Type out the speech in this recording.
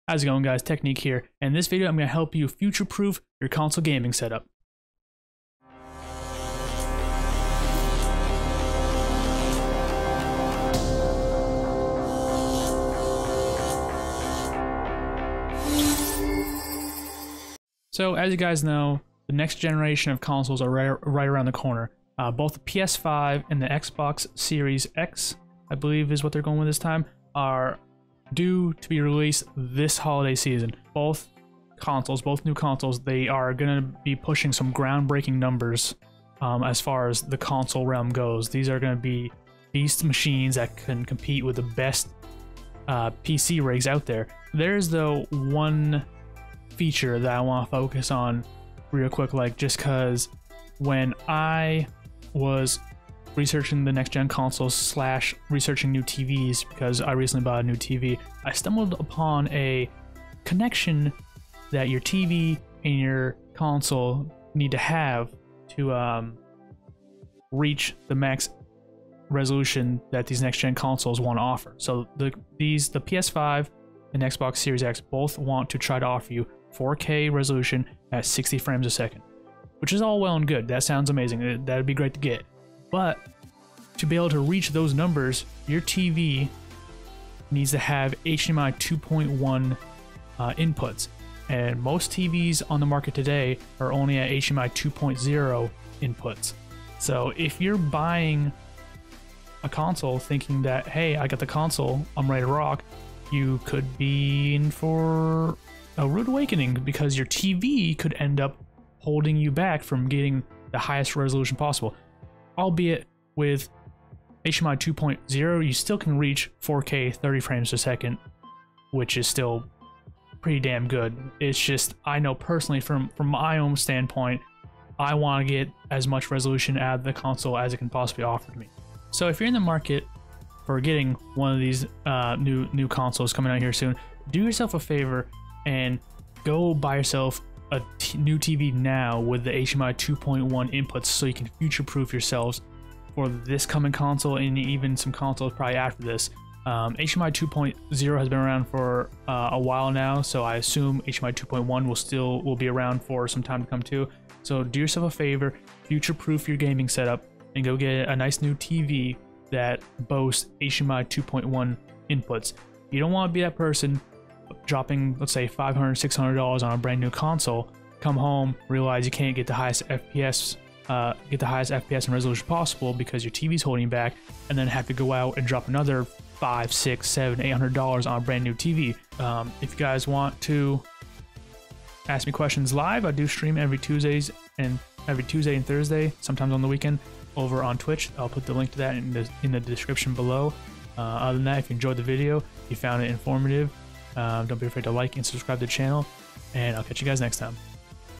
How's it going, guys? Technique here. In this video, I'm going to help you future-proof your console gaming setup. So, as you guys know, the next generation of consoles are right around the corner. Both the PS5 and the Xbox Series X, I believe is what they're going with this time, are due to be released this holiday season. Both new consoles, they are going to be pushing some groundbreaking numbers as far as the console realm goes. These are going to be beast machines that can compete with the best PC rigs out there. There's, though, one feature that I want to focus on real quick, just because when I was researching the next gen consoles / researching new TVs, because I recently bought a new TV, I stumbled upon a connection that your TV and your console need to have to reach the max resolution that these next gen consoles want to offer. So the PS5 and Xbox Series X both want to try to offer you 4K resolution at 60 frames a second, which is all well and good. That sounds amazing. That'd be great to get. But to be able to reach those numbers, your TV needs to have HDMI 2.1 inputs. And most TVs on the market today are only at HDMI 2.0 inputs. So if you're buying a console thinking that, hey, I got the console, I'm ready to rock, you could be in for a rude awakening, because your TV could end up holding you back from getting the highest resolution possible. Albeit with HDMI 2.0, you still can reach 4K 30 frames a second, which is still pretty damn good. It's just, I know personally from my own standpoint, I want to get as much resolution out of the console as it can possibly offer to me. So if you're in the market for getting one of these new consoles coming out here soon, do yourself a favor and go buy yourself a new TV now with the HDMI 2.1 inputs, so you can future-proof yourselves for this coming console and even some consoles probably after this. HDMI 2.0 has been around for a while now, so I assume HDMI 2.1 will be around for some time to come too. So do yourself a favor, future-proof your gaming setup, and go get a nice new TV that boasts HDMI 2.1 inputs. You don't want to be that person dropping, let's say, $500, $600 on a brand new console, come home, realize you can't get the highest FPS and resolution possible because your TV's holding you back, and then have to go out and drop another $500, $600, $700, $800 on a brand new TV. If you guys want to ask me questions live, I do stream every Tuesday and Thursday, sometimes on the weekend, over on Twitch. I'll put the link to that in the description below. Other than that, if you enjoyed the video, you found it informative, don't be afraid to like and subscribe to the channel, and I'll catch you guys next time.